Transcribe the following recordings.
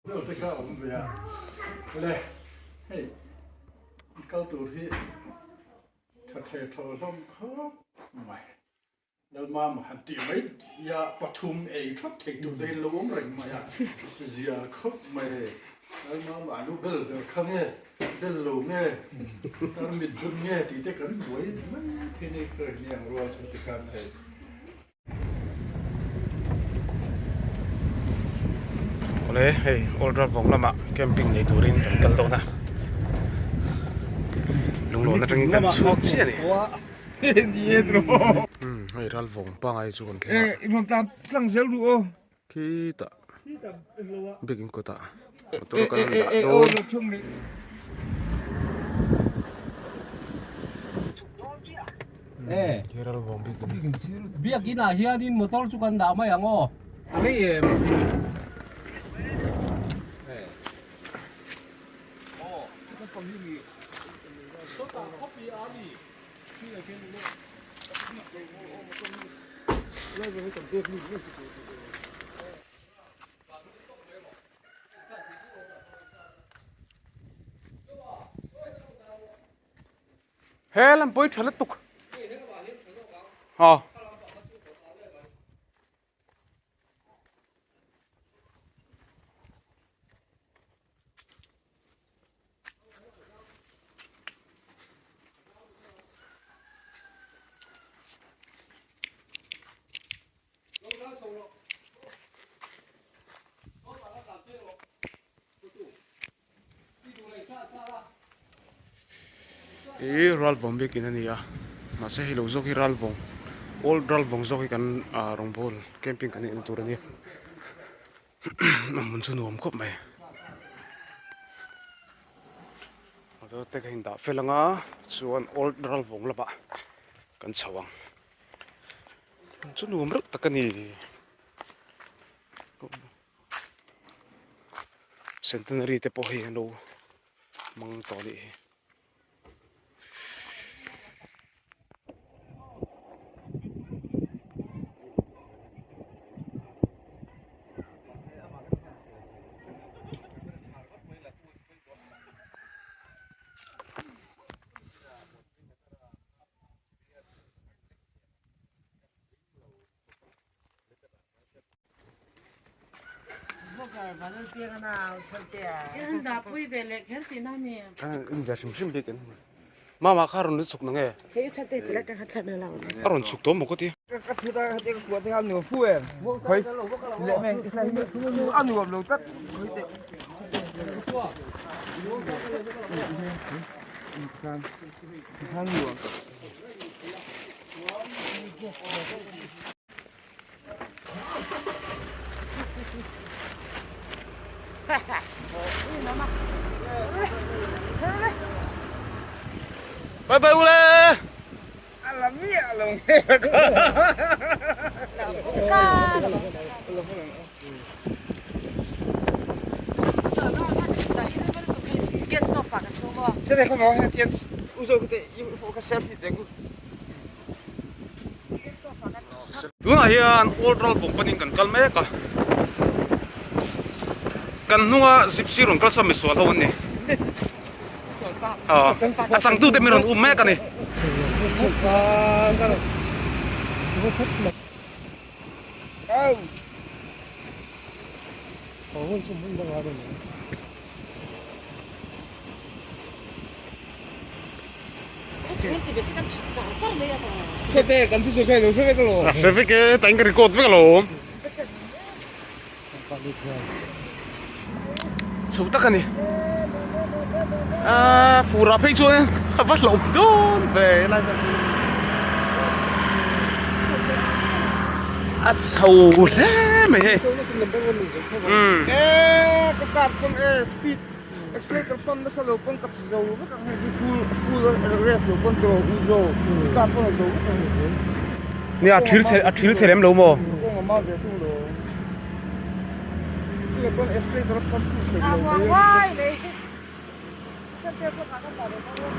Đâu tất cả ông về à? Đây, hey, câu tụ thì thật sự thôi xong khó mày. Đâu mà hạt tiền mấy, ya bắt thùng ấy thoát thì tụi đây lúng rồi mà ya, giờ khóc mày. Đâu mà lúc bel được không nghe, bel lúng nghe, tao mình bún nghe thì cái cắn muối mấy thế này cái nhàng rồi cho tất cả này. Oleh, hey, older vong lama camping nei turin kan kal do na. Lung lo na tang kan chuak chi ni. Ni tro. Hey ral vong pa ngai chu kan thla. Inom tam tlang sel du o. Ki ta. Begin ko ta. To kan da O do. lo chung ni. Ki ral vong begin. Biar kita hiarin motor suka ndak mai yang oh. Ani He lam poi thla tuk. Ha. Ral vong begin ani ya. Masa hi lo zok hi ral vong. Old ral vong zok hi kan rong bol camping kan in tur ani. Mun chu nuam khop mai. Ado te kain da felanga chuan old ral vong laba kan chawang. Mun chu nuam ruk takani. Centenary te po hi no mang to ni. Yan da pui bele kher tina mi. In ga sim begin. Mama karon ni chuk na nge. Ke chate tila ta khat na la. Aron chuk to mo ko ti. Ka thu ta te ko te am no fu en. Khoi. Le men cái này nu ăn nuông lo tất. Kan nuông. Bye bye ule. Alam ni along. Sẽ thấy không nói hay tiền uso cái yêu phụ cái selfie đấy cũng Đúng là hiện old roll vùng bên cần kalme ka. Kan nunga gypsy ron kalsa mi sual hawan ni. Achang tu te mi ron umme ka ni. sẽ thấy cần thứ cái rồi cái lo. Sẽ phải cái đánh cái record với cái lỗ. Chau tắc ni. Phù rạp hay chuông vắt lộn đôn về lại là sầu lắm mày hey. Cái card con speed accelerator pump nó sẽ lâu con cặp dầu với các hành full rest lâu con đồ dầu card con là dầu Nè thil xe em lâu mò. con mà về thu đồ cái con accelerator pump phải À lâu hoàng hoài đấy. Sao tiêu có cả cái đấy không?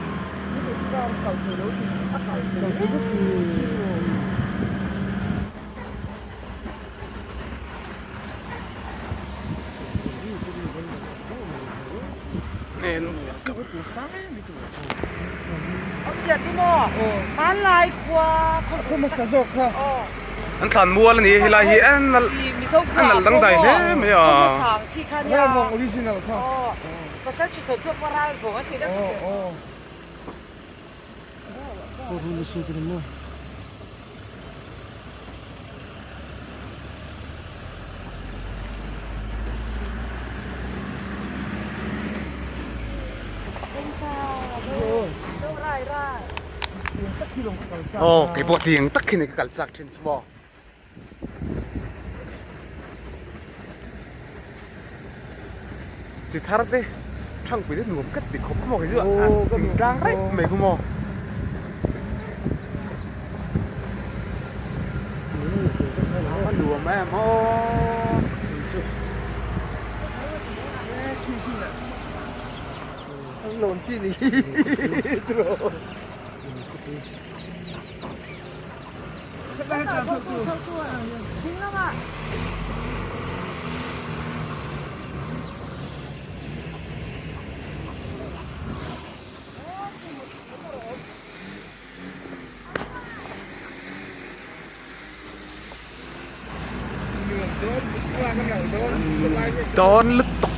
en Itu betul sangat itu. Ông giờ chú mò. Bán lại Khua. Aku masa zok lah. an than mua la ni hila hi an Mi sâu Khua. an nal dang dai ne me ya Ông sáng chi khăn Ya, ya. mong original kah? Pasal cerita tu apa rai buat tidak sih. Oh, dulu sudah ni. Đâu rai rai. Tak kilo kalau oh cái bộ tiếng tắc khi này cái kalchak trên chmo chỉ thar thế thằng quý đấy nuông cất bị khóc mò cái gì ạ tiếng rang đấy mày cũng mò ăn đùa mẹ mò Ang lon sini. Terus. Chính lắm ạ. đón lứt tóc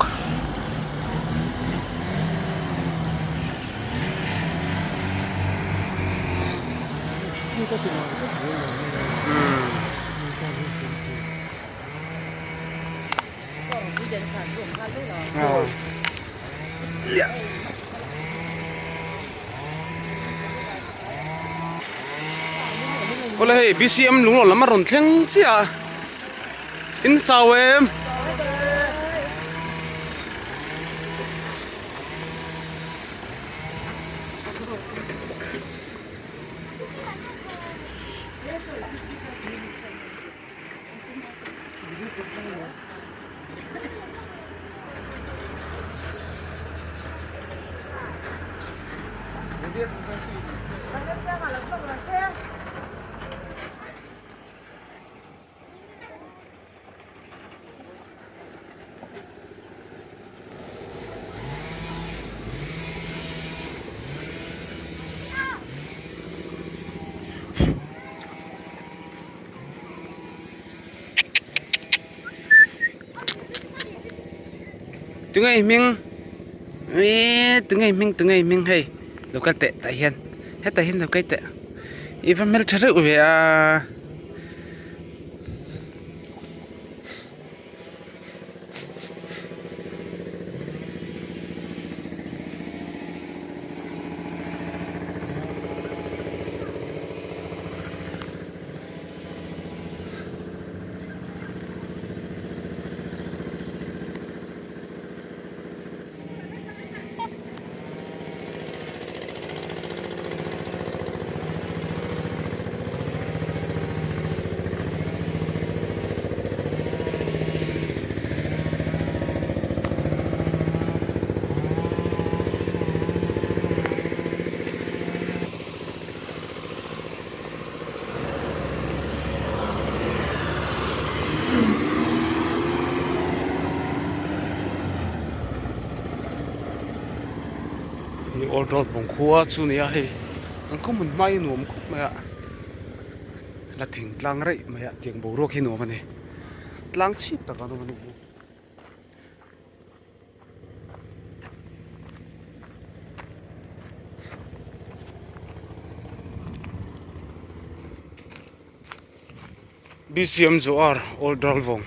Ôi là BCM đúng rồi lắm mà rộn thang chứ à in chào em từng ngày mình hay đâu cái tệ tại hiện hết tại hiện đâu cái tệ even mình thật sự về à old road bong khua chu nia hei ang ko mun mai nuam khop maya la thing tlang rei maya tiang bo ro khi nuam ani tlang chip ta ka no manu BCM zo ar old road bong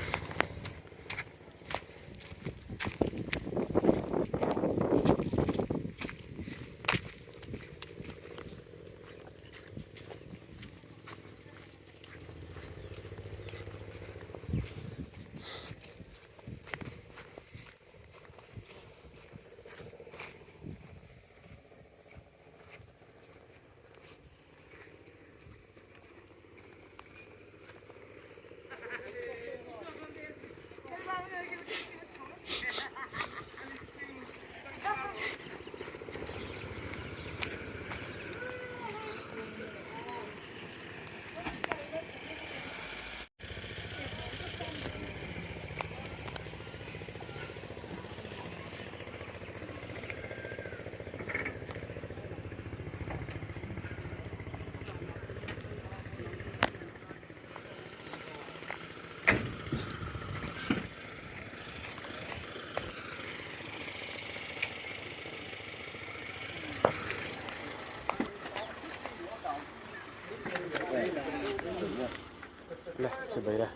sẽ bấy đây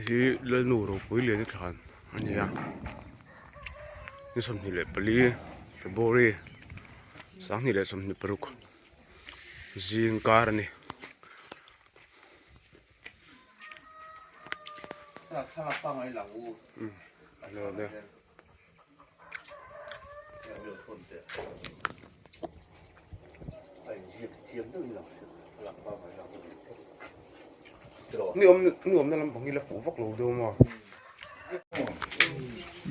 thì lên nụ rồi cuối liền cái thằng anh nhỉนี่สมนี่แหละปลีเฟบรีสังนี่แหละสมนี่ปรุกจิงการนี่ถ้าฟังไอ้หลังอูอะไรเนี่ยนี่อมนั่นลำบากนี่ละฝูฟักโลดูมั้ง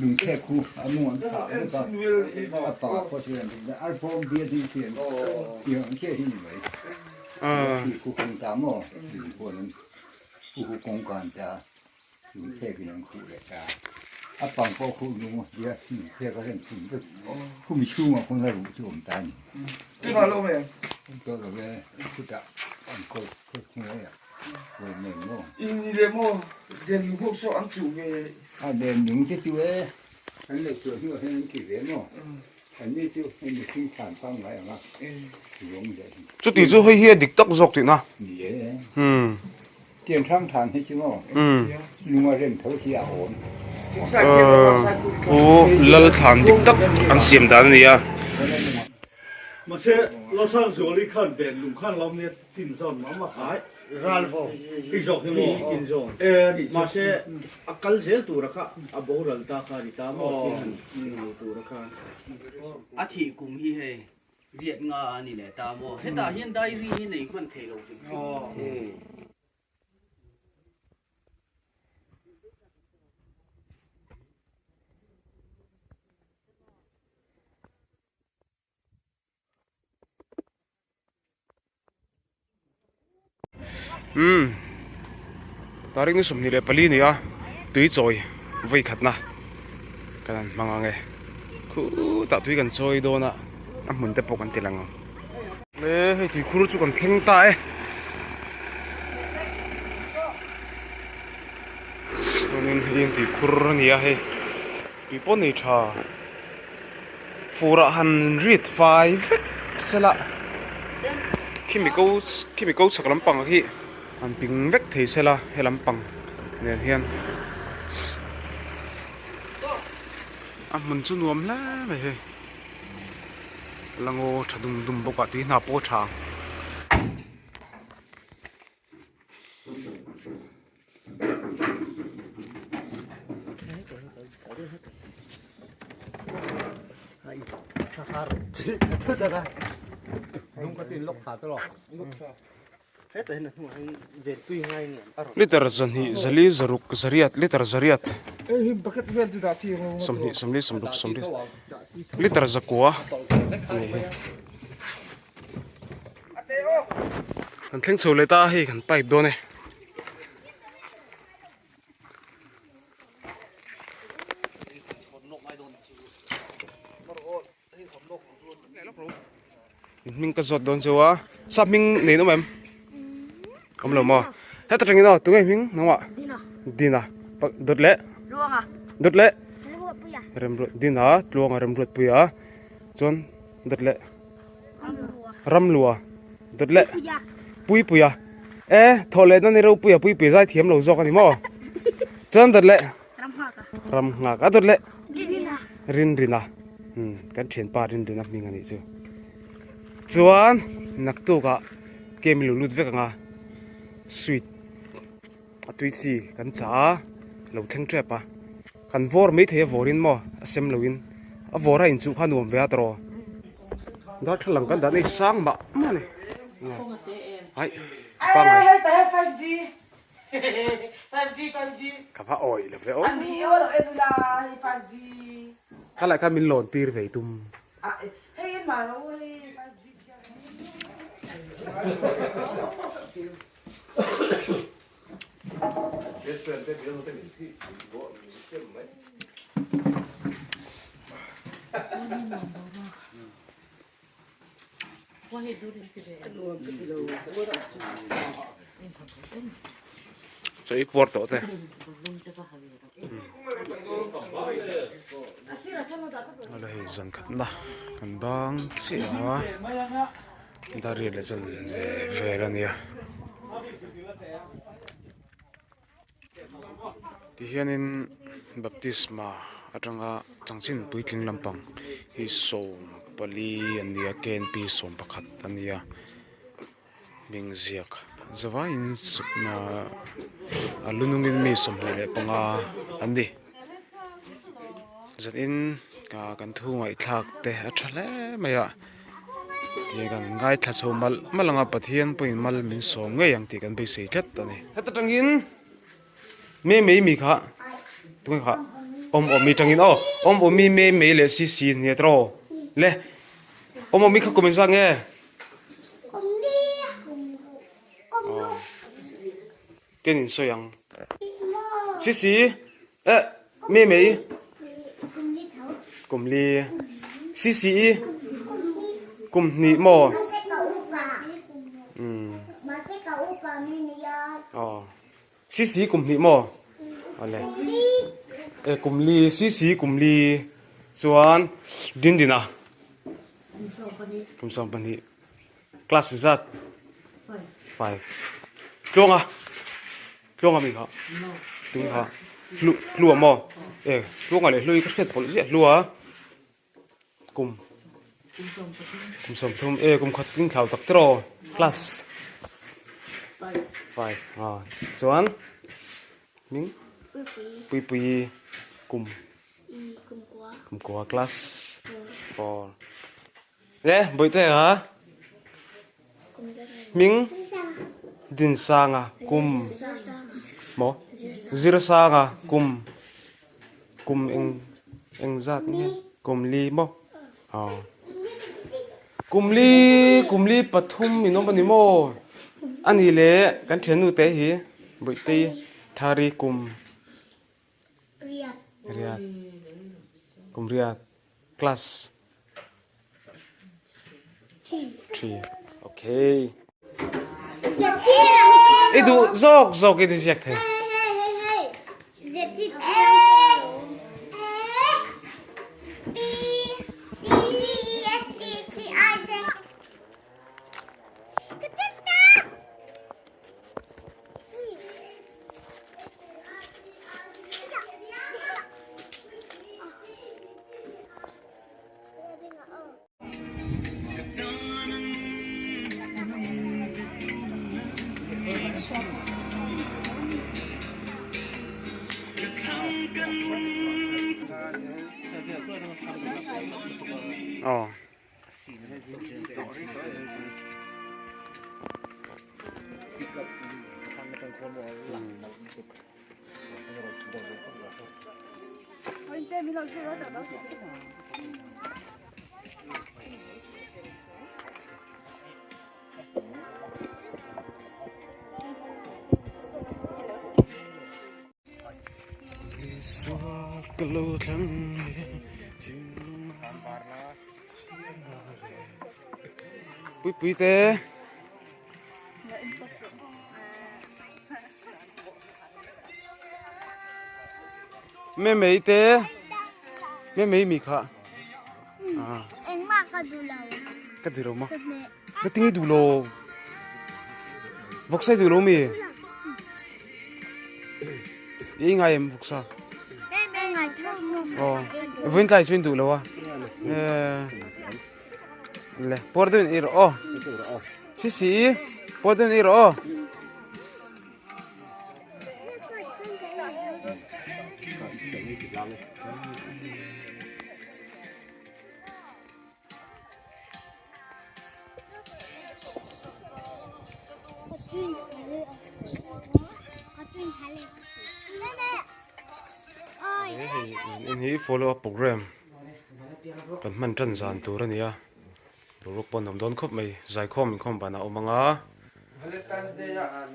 ลุงแค่คู่อนุอันถามก็ต่อพอเชื่อแต่อัลฟอมเบียดีเทียนเกี่ยวกับเชื่อที่ไหนที่คู่คงตามอ๋อคนนั้นคู่คงการจะลุงแค่ก็ยังคู่เลยจ้าอ่ะปังพอคู่ลุงเดี๋ยวแค่ก็เล่นคู่ก็คู่มีชู้มาคนละรู้ที่ผมตายที่มาลงเอง ก็เลยคู่จะอันก็คู่เลยอ่ะคนหนึ่งเนาะอินเดียโม่เดินพวกโซ่อันจูเวอ่ะเดินหนึ่งที่จูเอ๋อันเล็กตัวที่ว่าให้มันกี่เดือนเนาะอันนี้จูให้มันทิ้งผ่านฟังไว้อ่ะหลงใจจุดที่จะให้เฮียดิกตักจกตินะเตรียมทั้งทานให้ชิโม่ลุงมาเร่งเท่าที่อาโอนโอ้ลัลทานดิกตักอันเสียมดานนี่อ่ะมาเช่เราสร้างสวนที่ขั้นเด่นลุงขั้นเราเนี่ยติ่นซ่อนมาขายรัลฟออีจอกที่มีติ่นซ่อนมาเช่อักลเซลตัวระค่ะอับโบรัลตาคาริตามอตัวระค่ะอาทิกุมฮีเฮเรียดงานี่แหละตามอเฮตาเฮียนได้รีนี่ในคนเทโลจริงตาริกนี่สมนี่เลยปลีนี่อ่ะตุยจอยไว้ขัดนะกันมังงะคือตัดตุยกันจอยโดนอ่ะน้ำเหมือนแต่ปกันตีลังอ่ะให้ตุยครูจุกันเข่งตายนี่ยิงตุยครูนี่อ่ะให้ตุยปนนี่ชา400 5 สละที่มีกูสักลำปังอ่ะที่อันปิงเวกที่เสละให้ลำปังเนี่ยเฮียนมันจุนวมแล้วไปเฮ้ยลังโอถ้าดุมปกติหน้าโปชางลุงก็ตีนลกขาตลอดliter zanhi zali zaruk zariat liter zariat bucket vel tu dah ti samli liter zakwa kan theng chole ta hi kan pipe do ne mình có giọt đón chúa sắp mình lấy nó em không lầm mà hết tất nhiên rồi tụi em mình nó ạ đi nào đốt lệ rem ruột đi nào luồng rem ruột bùi à chọn đốt lệ ram lùa đốt lệ bùi à thò lệ nó này đâu bùi ra thiếm lẩu giọt cái gì mà chọn đốt lệ ram ngà cả đốt lệ rin à cái chuyện pa rin à mình anh ấy chứ chuan nak tu ka kem lu lut vek anga sweet atui chi kan cha lo theng trep a kan vor mai the vorin mo asem loin a vora in chu khanuam ve atro da thlang kan da nei sang ba mani ai pa ngai hey ta 5G 5G ka pa oi le ve oi ani olo edula 5G khala ka min lon tir ve tum hey ma no hey 5G Este es el cho ít bột tổ thế đây dần khẩn đó khẩn băng xỉa ta riết lại dần về rồi nè thì hiện in baptisma atanga changchin puitling lampang hi som pali ania ken pi som pakhat ania ming ziak zawa in supna alunungin mi som le panga andi zat in ka kan thu ngai thak te athale maya ti kan ngai tha so malanga pathian poin mal min som nge yang ti kan be sei that ani heta tangin me mi kha tu kha om mi tangin om mi me le si ne tro le om mi kha komen sang nge cái nhìn soi yang si me cùng li si cùng nị mò si cùng nị mò cùng li si cùng li chuan din à cùng som pani class is that 5 Klong à mình hả? Đúng hả? Lùa mò. Klong à lại lui cái bột gì lùa. Cùng som thum cùng khát kinh khảo tập trò class 5 Soan mình pui cùng qua class 4 bồi thế hả? Mình din sanga kum mo zira sanga kum eng zat ni kum li mo kum li pathum minom pani mo ani le kan thenu te hi boite thari riat class 3 okay itu zok itu siak thế Pui te me mi kha Em ma ka du lo ma ka tingi du lo voksai du lo mi yi ngai em voksa vin tai swin du lo wa le pordun ir si pordun ir in hi follow up program kan man tran zan tur ania buruk pon hom don khop mai zai khom bana omanga Valentine's Day ya.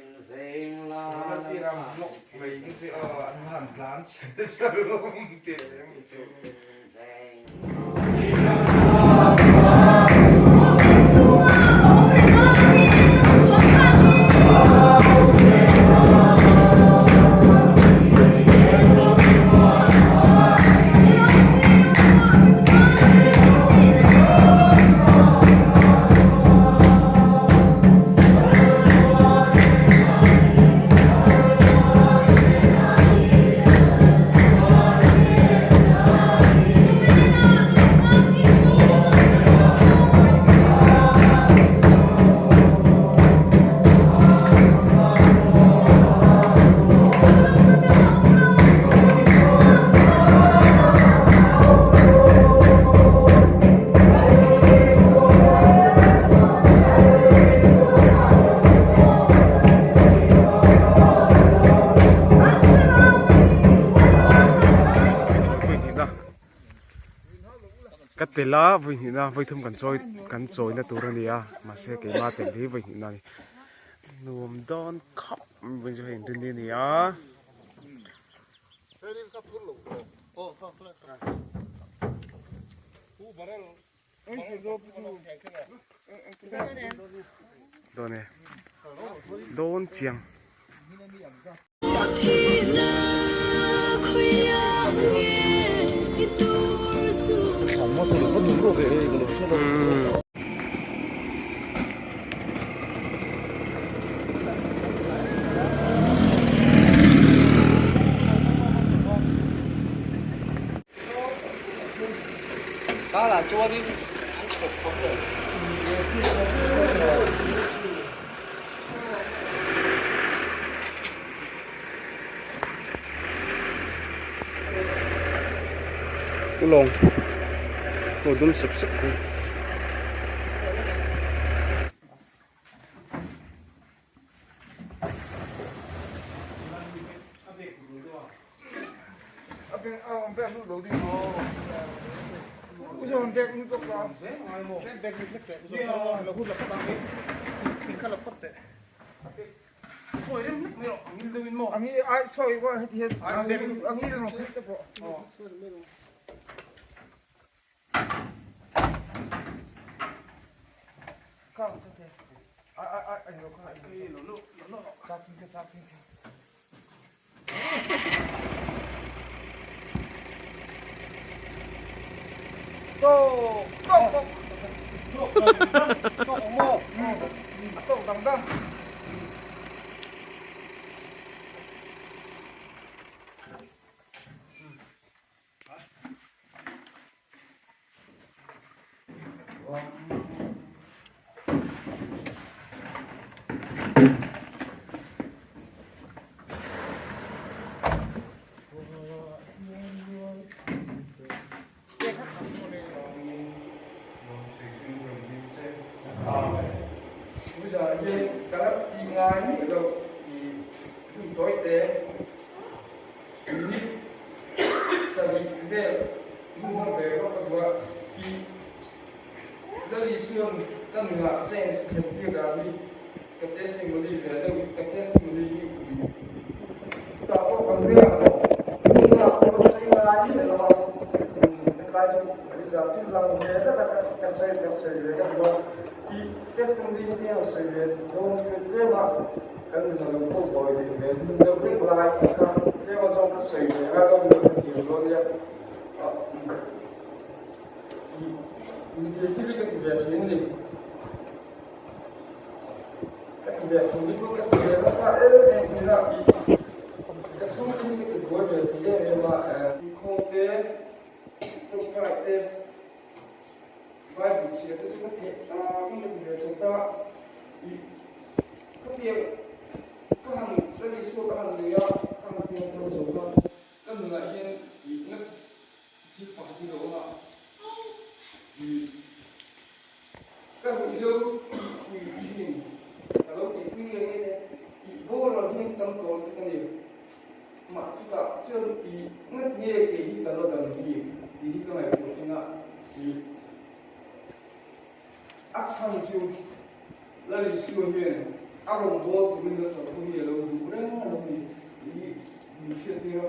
Nó đi ra một mấy cái gì ăn hẳn rán sẽ sao luôn tiền em chịu. cái lá với hình na với thum cần trôi na tu rani à mà sẽ cái ma tiền đi với hình na nuông don khóc với cho hình trên đi à đó nè don chiang đó là chua đi ăn chụp không được. cái lồng đồ đun sập sập Ang I sorry what he ang hilo no kete po. Come kete. I no ka. No. Chapin. Go. Mo. Go dam. Bây giờ như cácทีมงานนี่เราดูตัวเองนี่สวัสดีเด็กมุ่งมั่นไปก็ตัวที่เราดิฉันตั้งหลักเส้นสิ่งที่เรามีกับเทสติ้งมันดีเลยเรากับเทสติ้งมันดีแต่พอคนเรียกเราคนใช้งานนี่เราการบริษัทที่เราเนี่ยก็จะใช้เลยก็ว่าที่เทสติ้งดีเนี่ยใช้เลยโดนเรียกว่ากันเราพูดบ่อยเลยเราเรียกว่าการเรียกว่าส่งก็ใช้เลยเราต้องมีที่เราเนี่ยมีที่เรียกว่าที่แบบนี้ที่แบบนี้ก็จะเป็นภาษาที่เราจะส่งที่เรียกว่าที่เรียกว่าโคเดตัวไฟเต้ไฟดิเชียตัวจุดเทที่มันเป็นส่วนต่างก็เดียวก็ทำจะมีส่วนต่างเลยอ่ะทำเป็นตัวส่วนต่างก็เหมือนเห็นอีกนักที่ปกติเราอ่ะก็เดี๋ยวอีกทีเราอีกทีเนี่ยอีกโบเราที่ตั้งตัวที่กันอยู่มาสุดท้ายจนอีกนักเนี่ยที่ตลอดกันอยู่ที่ก็ไม่เป็นสิ่งอ่ะอีอักษรจูเราดิส่วนเนี่ย arong bol tu ni tu ni lo du re lo ni sia dia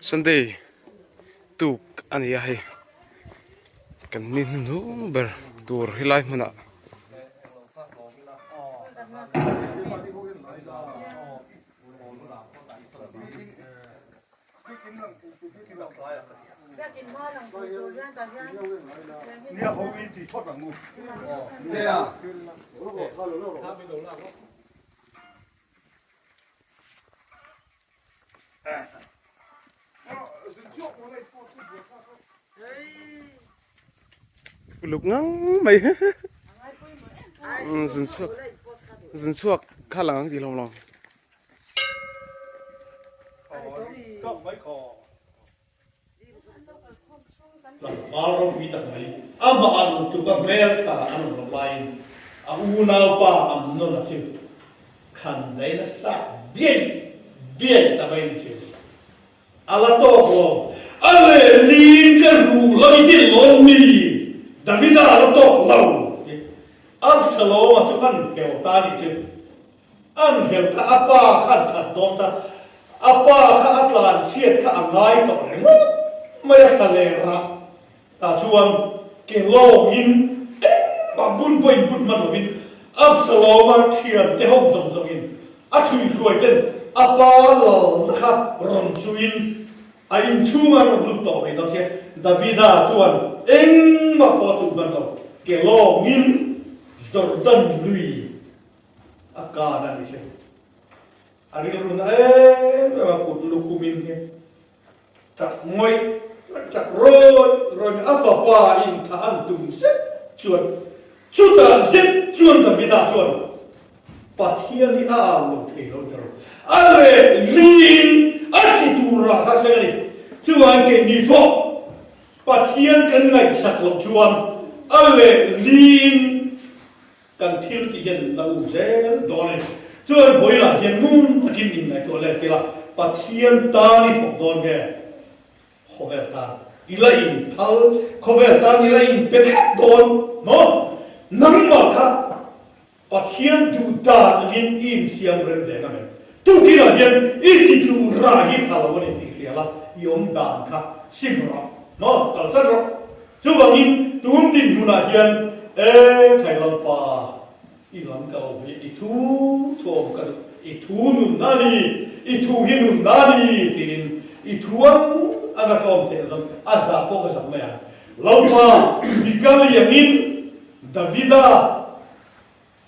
Sunday tu ani ya hai kan nin nu ber tur hilai mana lục ngang mày dừng suộc khá là gì lòng lòng Baru kita mai, ama anu tu kan mereka anu lain, unau pa anu nasi, kan lain sa bien tapi ni ala toko, ale lin keru lagi di lomi, Davida ala toko lau, Absalom macam kan kau tadi sih, angel ka apa kan tak dong ta, apa ka atlan siat ka angai ka orang, maya salera. Ta chuan ke lo in ba bun boin bun man lovin Absalom thiam te hom som som in a thui ruai ten apa lo kha ron chuin a in chunga ro lu to mai do se Davida chuan eng ma po chu ban do ke lo in Jordan lui a ka na ni se ari ro na ba ku lu ku min ke ta moi chắc rồi áp vào qua in thà ăn tùng xếp chuồn chút ta xếp chuồn ta bị đá chuồn bắt hiền đi luôn thế rồi ale lin chỉ tu ra các xe này chuồn cái đi phô bắt hiền cái này sạch lộc chuồn ale lin cần thiên thì hiện là u dễ đó này chuồn với là hiện mun ta kim in này chuồn lại thì là bắt hiền ta đi thuộc đòn kìa Khovertan, ilain thal khovertan ilain pethat don, no, nang makha, pathian tu ta ngin in siam ren de kamen, tu kira hian iti tu rahi thalawani tikliala yom dan kha simra, no, talsan ro, chu wangin tum tin huna hian khailam pa ilam kau itu thom kan itu nun nani itu hinun nani tin ituan aga kom te dam asa ko ga samya lawpa dikali yamin Davida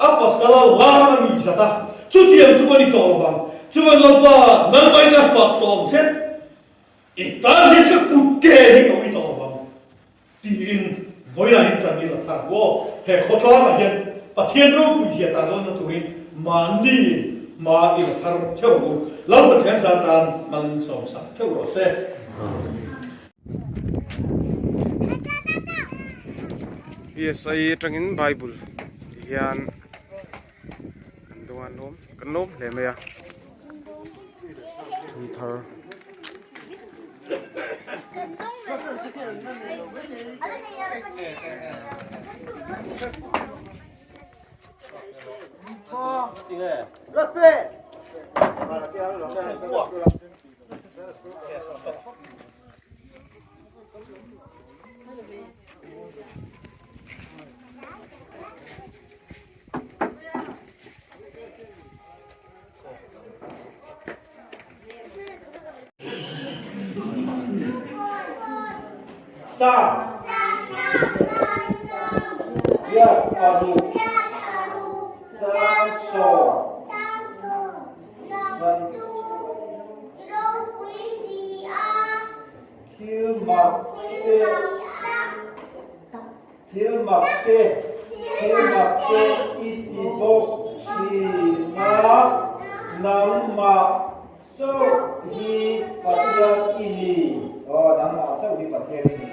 apa salah lama ni jata cutian cuma di tolong cuma lawpa nalmai ka faktom set itan ke kukke ni ko i tolong tin voila hitan ni la thago he khotla ma hian pathian ro ku hi ta don na turin mandi ma i thar cheu lau pathian satan man som sa cheu ro se yes ai trangin bible hian doan lom le me ya thum thar sa ya aru cha so nan thiếu mặc tê ít bốc thì na nắm mà sâu hi phát hiện ini nắm mà sâu hi phát hiện ini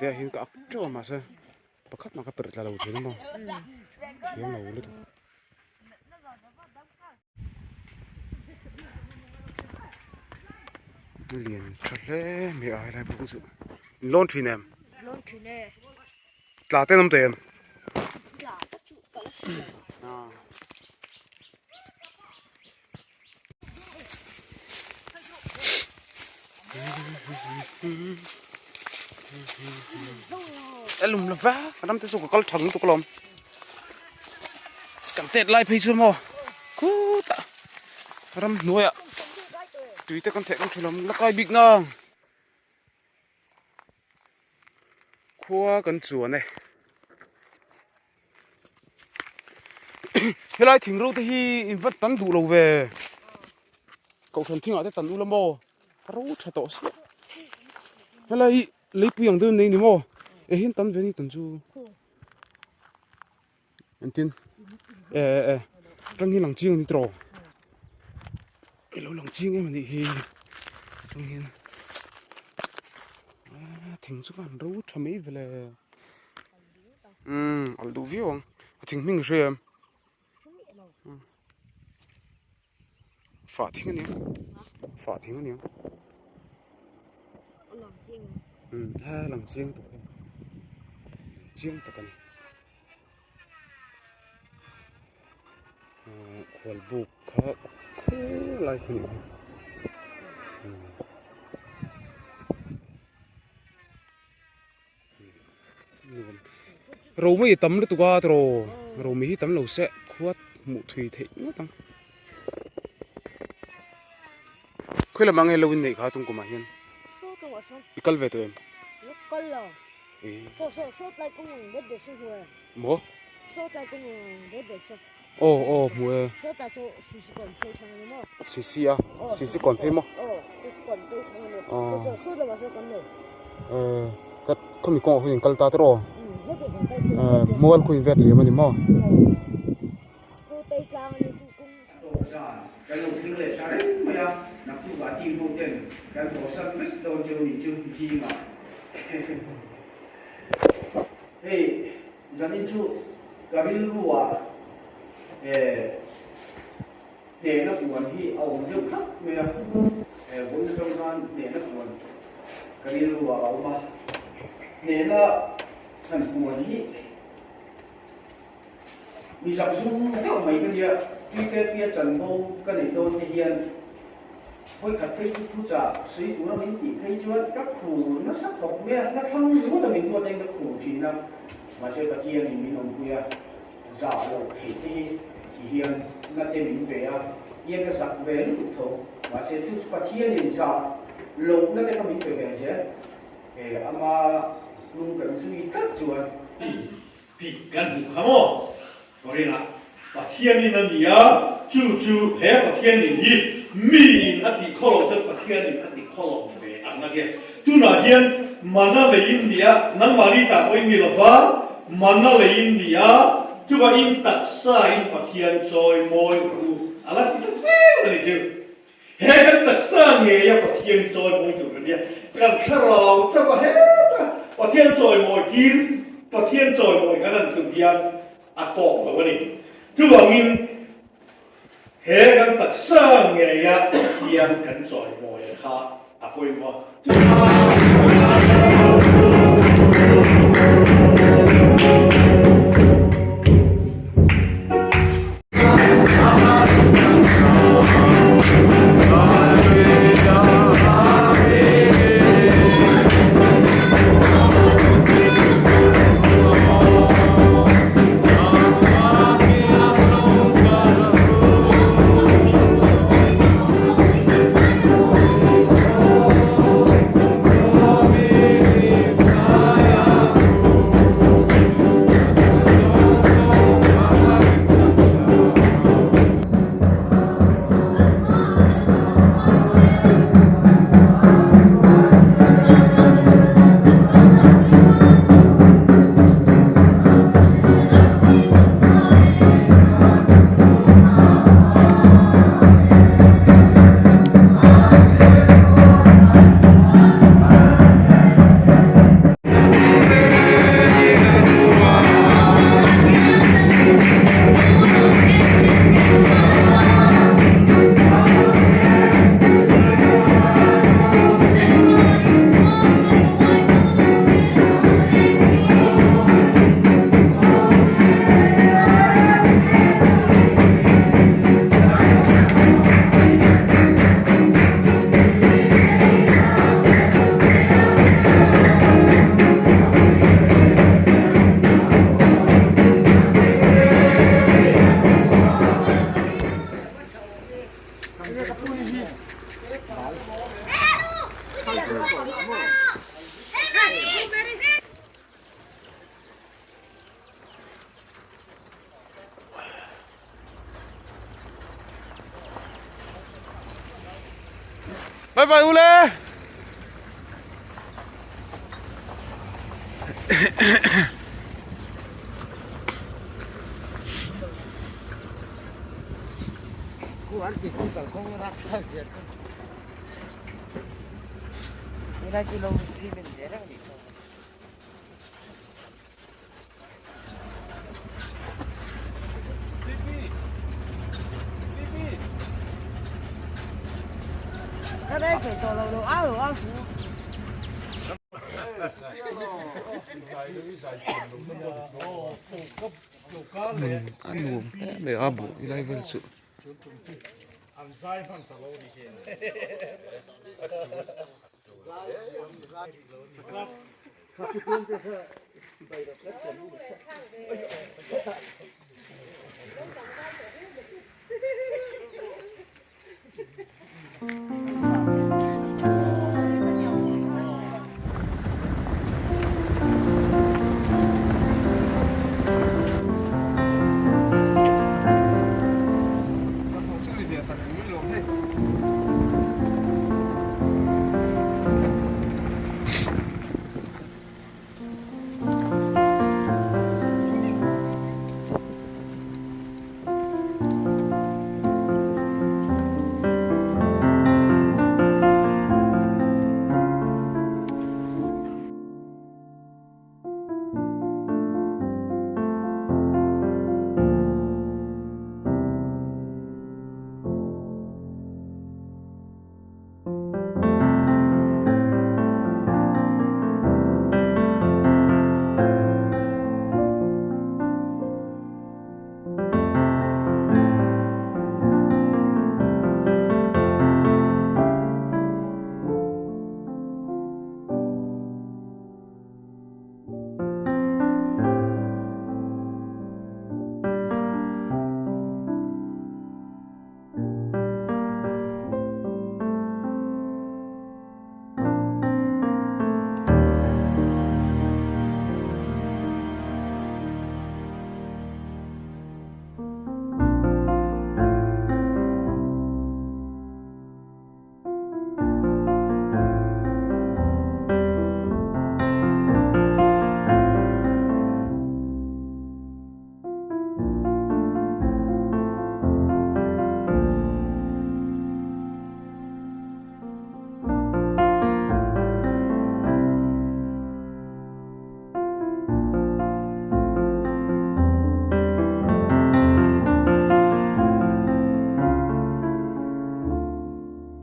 Thế hiện cả chỗ mà sao bắt khách mà cái bự là lâu chứ đúng không? Thiếu lâu nữa thôi. Liền chặt lẽ mẹ ai lại bụng sự lon thuyền em. Lon thuyền này. Là tên năm tuổi em. Là các chủ cả. Lùm là vá, năm tới số có thằng tụi lom. Chẳng tết lại phải chưa mò. Cú ta. Năm nuôi ạ. Tùy tới con thẻ con thuyền lom là coi big nong. Khua con chuột này. Thế lại thỉnh râu thì vẫn tấn đủ lâu về. Cậu thần thỉnh ở tới tấn đủ lắm mò. Râu chả tổ xíu. Thế lại lấy bùi đơn này nè mò. Hiện tấn về đi tấn chú. Anh tin. Răng hiên lằng chiêng đi trò. Lâu lằng chiêng em thì răng hiên. Thỉnh số vạn râu chả mấy về là. Ở đủ viu không? Thỉnh mình rồi em. Phá thính cái niệm. Phá thính cái niệm. Lằng chiêng tụi em. Chiêng tụi cái này. Khỏe bục khá khô lại cái niệm. Râu mấy tấm nữa tụi qua rồi. Râu mấy tấm lẩu sẽ khuất mụ thủy thị nữa tăng. Khơi là mang nghe lâu này khá tung của mà hiền. Ikal về tụi em. Ikal là. Số lại cũng biết được số hồi. Mo? Số lại cũng biết được số. Mua. Số ta số xí còn thuê thằng này mà. Xí à? Xí còn thuê mà. Xí còn thuê thằng này. Số là số còn này. Tất không bị con khuyên kalta tro. Mua khuyên vẹt liền mà đi mà. Cô tây trang này cũng. Cái lồng tiếng lệ sao đấy mà ya nắp tu bát tim vô tiền cái hồ sơ biết đâu chiều nghỉ chiều chi mà hey zamin chu gabil ruwa để nó cuốn hi ổng dâu khắp mà ya vốn trong gian để nó cuốn gabil ruwa mà để nó thành cuốn hi vì sao chúng theo mấy cái gì tuy cái kia trần đâu cái này đâu thì hiền 会看配置复杂，水土那民地配置那苦那啥方面，那汤如那民国那个苦情呢，嘛些个天里面农会啊，啥了配置，以前那点民白啊，一个啥白路头，嘛些就是把天里啥，路那点个民白那些，阿妈弄个注意得住啊。比干部看么？我哩啦，把天里那里啊，就还把天里里。มีนัดที่ข้อเราจะประเทศนี้นัดที่ข้อเราเป็นอันนั้นเองตุนาเฮียนมันนั่นเลยอินเดียนั่งมาลีตาโอ้ยมีหรอฟ้ามันนั่นเลยอินเดียจุบอินตักซาอินประเทศจอยมอยดูอะไรที่เสียเลยจูเฮ้กันตักซาเงียประเทศจอยมอยดูกันเนี่ยกันถ้าเราจะว่าเฮ้ประเทศจอยมอยกินประเทศจอยมอยกันนั่นคือเบียร์อัตโตแบบนี้จุบอินเฮกันตักสร้างเงียเฮียนกันจอยมอยค่ะอาคุยว่าบายบายอูเล่กูอันที่กูกับคงรักษาเสียนี่นะกิโลสิบเดือนนี่ก็ได้เกิดตัวเราอ้าวอ้าวฟูอันนู้นแต่เบอาบุอีไลเวลสุ嗯。